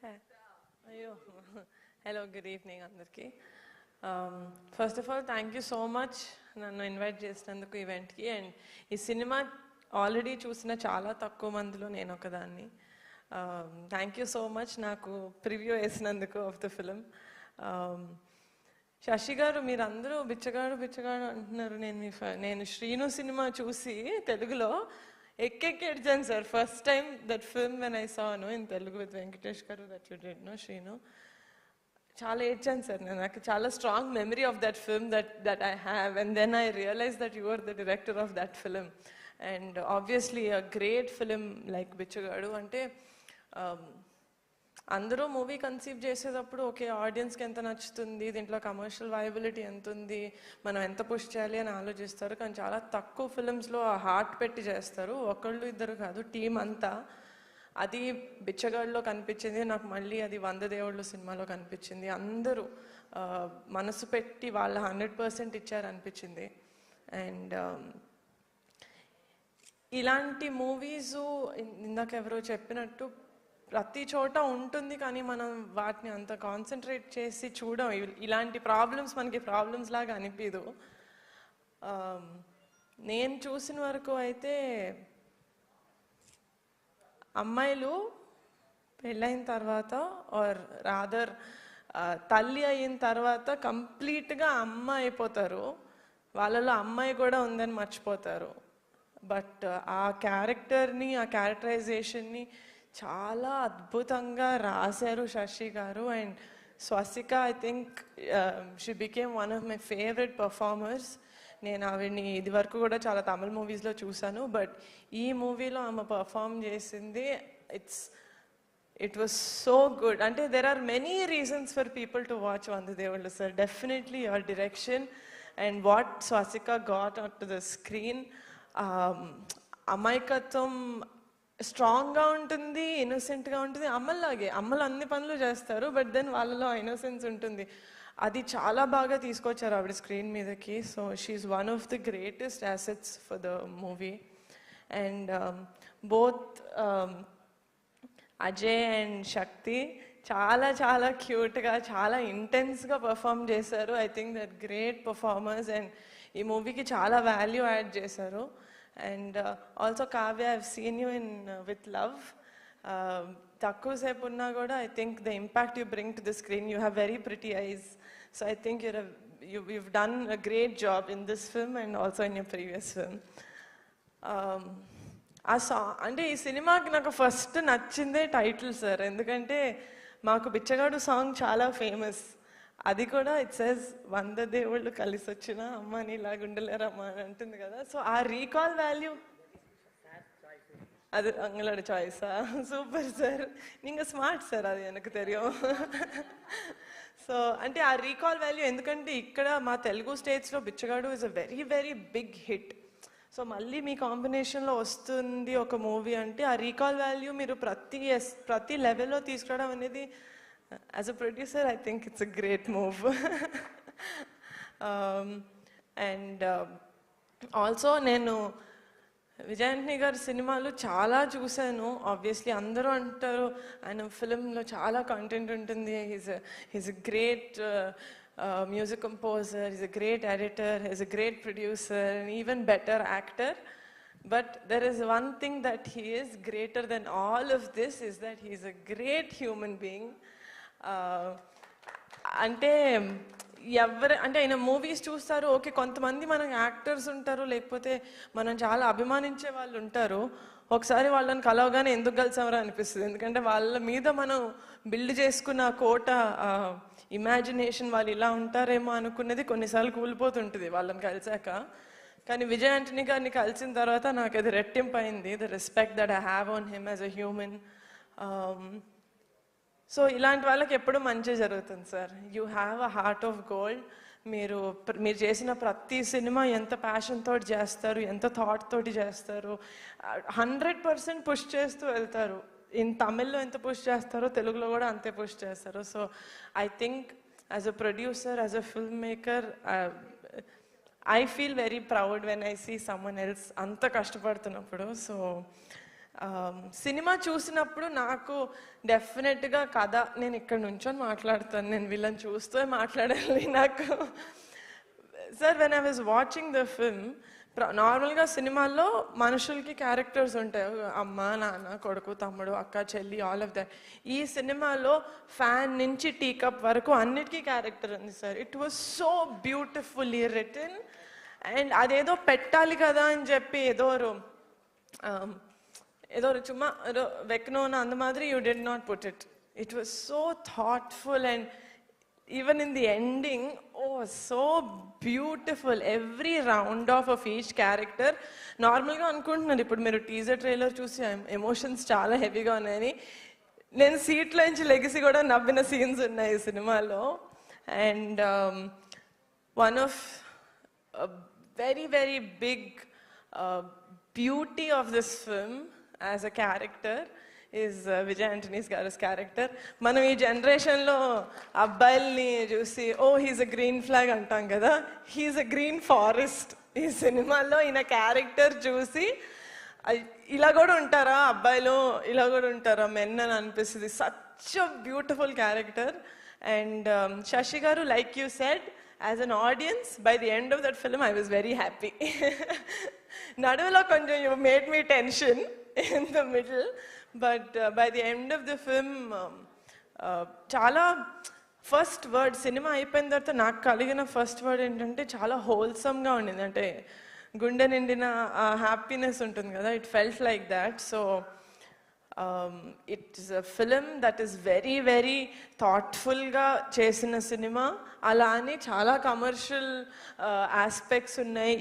అయ్యో hello good evening అందరికీ. First of all thank you so much నన్ను invite చేసినందుకు ఈవెంట్కి. అండ్ ఈ సినిమా ఆల్రెడీ చూసిన చాలా తక్కువ మందిలో నేను ఒకదాన్ని. థ్యాంక్ యూ సో మచ్ నాకు ప్రివ్యూ వేసినందుకు of the film. Sasi garu మీరందరూ బిచ్చగాడు బిచ్చగాడు అంటున్నారు. నేను శ్రీను సినిమా చూసి తెలుగులో ఎక్కెక్కి ఏడ్చాను sir. First time that film when I saw in Telugu with Venkatesh garu that you did no Srinu. చాలా ఏడ్చాను సార్. నాకు చాలా strong memory of that film that I have. And then I realise that you are the director of that film. And obviously a great film like Bichagadu అంటే అందరూ movie conceive చేసేటప్పుడు okay ఆడియన్స్కి ఎంత నచ్చుతుంది, దీంట్లో కమర్షియల్ వైబిలిటీ ఎంత ఉంది, మనం ఎంత పుష్ చేయాలి అని ఆలోచిస్తారు. కానీ చాలా తక్కువ ఫిలిమ్స్లో ఆ హార్ట్ పెట్టి చేస్తారు. ఒకళ్ళు ఇద్దరు కాదు, టీం అంతా. అది బిచ్చగాడిలో కనిపించింది నాకు. మళ్ళీ అది 100 దేవుళ్ళు సినిమాలో కనిపించింది. అందరూ మనసు పెట్టి వాళ్ళ 100% ఇచ్చారనిపించింది. అండ్ ఇలాంటి మూవీసు ఇందాక ఎవరో చెప్పినట్టు ప్రతి చోట ఉంటుంది, కానీ మనం వాటిని అంత కాన్సన్ట్రేట్ చేసి చూడం. ఇలాంటి ప్రాబ్లమ్స్ మనకి ప్రాబ్లమ్స్ లాగా అనిపించదు. నేను చూసిన వరకు అయితే అమ్మాయిలు పెళ్ళైన తర్వాత ఆర్ రాదర్ తల్లి అయిన తర్వాత కంప్లీట్గా అమ్మ అయిపోతారు. వాళ్ళలో అమ్మాయి కూడా ఉందని మర్చిపోతారు. బట్ ఆ క్యారెక్టర్ని, ఆ క్యారెక్టరైజేషన్ని చాలా అద్భుతంగా రాశారు Sasi garu. And Swasika I think she became one of my favourite performers. నేను ఆవిడ్ని ఇది వరకు కూడా చాలా తమిళ మూవీస్లో చూశాను. బట్ ఈ మూవీలో ఆమె పర్ఫామ్ చేసింది ఇట్ వాస్ సో గుడ్. అంటే there are many reasons for people to watch 100 Devullu sir. Definitely your direction and what Swasika got on to the screen. అమాయకత్వం స్ట్రాంగ్గా ఉంటుంది, ఇన్నోసెంట్గా ఉంటుంది. అమ్మలాగే అమ్మలు అన్ని పనులు చేస్తారు, బట్ దెన్ వాళ్ళలో ఇన్నోసెన్స్ ఉంటుంది. అది చాలా బాగా తీసుకొచ్చారు ఆవిడ స్క్రీన్ మీదకి. So she's one of the greatest assets for the movie. And both Ajay and Shakti చాలా చాలా క్యూట్గా చాలా ఇంటెన్స్గా పర్ఫామ్ చేశారు. I think that great performers. And ఈ మూవీకి చాలా వాల్యూ యాడ్ చేశారు. And also Kavya, I've seen you in with love. తక్కువ సేపు ఉన్నా కూడా I think the impact you bring to the screen, you have very pretty eyes. So I think you've done a great job in this film and also in your previous film. ఆ song అంటే ఈ సినిమాకి నాకు first నచ్చిందే title sir. ఎందుకంటే మాకు బిచ్చగాడు song చాలా famous. అది కూడా ఇట్ సేస్ 100 దేవుళ్ళు కలిసి వచ్చిన అమ్మ నీలాగా ఉండలేరమ్మా అని అంటుంది కదా. సో ఆ రీకాల్ వాల్యూ அது உங்களோட சாய்ஸா? சூப்பர் சார், நீங்கள் ஸ்மார்ட் సార్, అది எனக்கு தெரியும். సో అంటే ఆ రీకాల్ వాల్యూ, ఎందుకంటే ఇక్కడ మా తెలుగు స్టేట్స్లో Bichagadu is a very very big hit. So మళ్ళీ మీ కాంబినేషన్లో వస్తుంది ఒక మూవీ అంటే ఆ రీకాల్ వాల్యూ మీరు ప్రతి లెవెల్లో తీసుకురావడం అనేది as a producer I think it's a great move. And also నేను విజయాంటిని గారి సినిమాలు చాలా చూశాను. ఆబ్వియస్లీ అందరూ అంటారు ఆయన ఫిలింలో చాలా కంటెంట్ ఉంటుంది. He's a great music composer, he's a great editor, he's a great producer, and even better actor. But there is one thing that he is greater than all of this, is that he is a great human being. అంటే ఆయన movies చూస్తారు, okay కొంతమంది మనం actors ఉంటారు, లేకపోతే మనం చాలా అభిమానించే వాళ్ళు ఉంటారు. ఒకసారి వాళ్ళని కలవగానే ఎందుకు కలిసామరా అనిపిస్తుంది. ఎందుకంటే వాళ్ళ మీద మనం బిల్డ్ చేసుకున్న కోట ఇమాజినేషన్, వాళ్ళు ఇలా ఉంటారేమో అనుకున్నది కొన్నిసార్లు కూలిపోతుంటుంది వాళ్ళని కలిసాక. కానీ విజయ్ ఆంటనీ గారిని కలిసిన తర్వాత నాకు అది రెట్టింపు అయింది, the respect that I have on him as a human. So ఇలాంటి వాళ్ళకి ఎప్పుడు మంచి జరుగుతుంది sir. You have a heart of gold. మీరు చేసిన ప్రతి సినిమా ఎంత ప్యాషన్ తోటి చేస్తారు, ఎంత థాట్ తోటి చేస్తారు. 100% పుష్ చేస్తూ వెళ్తారు. ఇన్ తమిళ్లో ఎంత పుష్ చేస్తారో తెలుగులో కూడా అంతే పుష్ చేస్తారు. So I think as a producer, as a film maker, I feel very proud when I see someone else అంత కష్టపడుతున్నప్పుడు. సో సినిమా చూసినప్పుడు నాకు డెఫినెట్గా కథ, నేను ఇక్కడ నుంచొని మాట్లాడతాను, నేను వీళ్ళని చూస్తూ మాట్లాడాలి నాకు. Sir, when I was watching the film, నార్మల్గా సినిమాల్లో మనుషులకి క్యారెక్టర్స్ ఉంటాయి, అమ్మ నాన్న కొడుకు తమ్ముడు అక్క చెల్లి ఆల్ ఆఫ్ దట్. ఈ సినిమాలో ఫ్యాన్ నుంచి టీ కప్ వరకు అన్నిటికీ క్యారెక్టర్ ఉంది sir. It was so beautifully written. And అదేదో పెట్టాలి కదా అని చెప్పి ఏదో చుమ్మా ఏదో వెక్నోన అంద మాదిరి you did not put it. It was so thoughtful and even in the ending, oh, so beautiful. Every round off of each character. నార్మల్గా అనుకుంటున్నారు ఇప్పుడు మీరు టీజర్ ట్రైలర్ చూసి ఎమోషన్స్ చాలా హెవీగా ఉన్నాయని. నేను సీట్లో నుంచి లెగిసి కూడా నవ్విన సీన్స్ ఉన్నాయి ఈ సినిమాలో. And one of very very big beauty of this film as a character is Vijay Antony's గారి క్యారెక్టర్. మనం ఈ జనరేషన్లో అబ్బాయిల్ని చూసి హీజ్ అ గ్రీన్ ఫ్లాగ్ అంటాం కదా, హీజ్ అ గ్రీన్ ఫారెస్ట్. ఈ సినిమాలో ఈయన క్యారెక్టర్ చూసి ఇలా కూడా ఉంటారా అబ్బాయిలు, ఇలా కూడా ఉంటారా మెన్ అని అనిపిస్తుంది. Such a beautiful character. And Sasi garu, like you said, as an audience by the end of that film I was very happy. నడువులో కొంచెం you made me tension in the middle, but by the end of the film చాలా first word, సినిమా అయిపోయిన తర్వాత నాకు కలిగిన first word ఏంటంటే చాలా హోల్సమ్గా ఉండింది. అంటే గుండె నిండిన హ్యాపీనెస్ ఉంటుంది కదా, it felt like that. So it's a film that is very very థాట్ఫుల్గా చేసిన సినిమా. అలా అని చాలా కమర్షియల్ ఆస్పెక్ట్స్ ఉన్నాయి.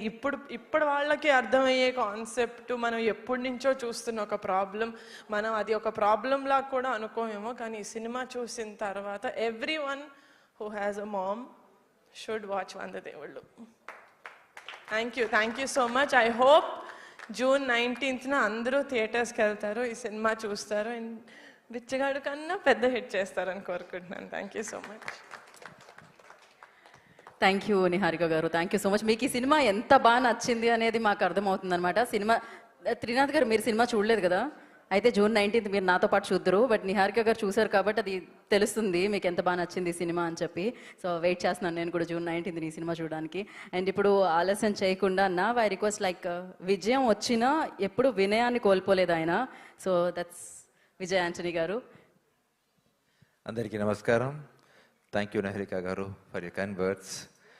ఇప్పుడు వాళ్ళకి అర్థమయ్యే కాన్సెప్ట్, మనం ఎప్పటి నుంచో చూస్తున్న ఒక ప్రాబ్లం, మనం అది ఒక ప్రాబ్లంలా కూడా అనుకోమేమో, కానీ ఈ సినిమా చూసిన తర్వాత everyone who has a mom should watch Vandadevullu. Thank you so much. I hope June 19th అందరూ థియేటర్స్కి వెళ్తారు, ఈ సినిమా చూస్తారు, అండ్ బిచ్చగాడు కన్నా పెద్ద హిట్ చేస్తారని కోరుకుంటున్నాను. Thank you so much. Thank you Niharika గారు, థ్యాంక్ యూ సో మచ్. మీకు ఈ సినిమా ఎంత బాగా నచ్చింది అనేది మాకు అర్థమవుతుంది అనమాట. సినిమా త్రినాథ్ గారు, మీరు సినిమా చూడలేదు కదా, అయితే June 19th మీరు నాతో పాటు చూద్దరు, బట్ నిహారిక గారు చూసారు కాబట్టి అది తెలుస్తుంది మీకు ఎంత బాగా నచ్చింది ఈ సినిమా అని చెప్పి. సో వెయిట్ చేస్తున్నాను నేను కూడా June 19th ఈ సినిమా చూడడానికి. అండ్ ఇప్పుడు ఆలస్యం చేయకుండా ఐ రిక్వెస్ట్, లైక్ విజయం వచ్చినా ఎప్పుడు వినయాన్ని కోల్పోలేదు ఆయన. సో దట్స్ విజయ్ ఆంటనీ గారు. అందరికీ నమస్కారం. థ్యాంక్ యూ నిహారిక గారు ఫర్ యువర్ కైండ్ వర్డ్స్.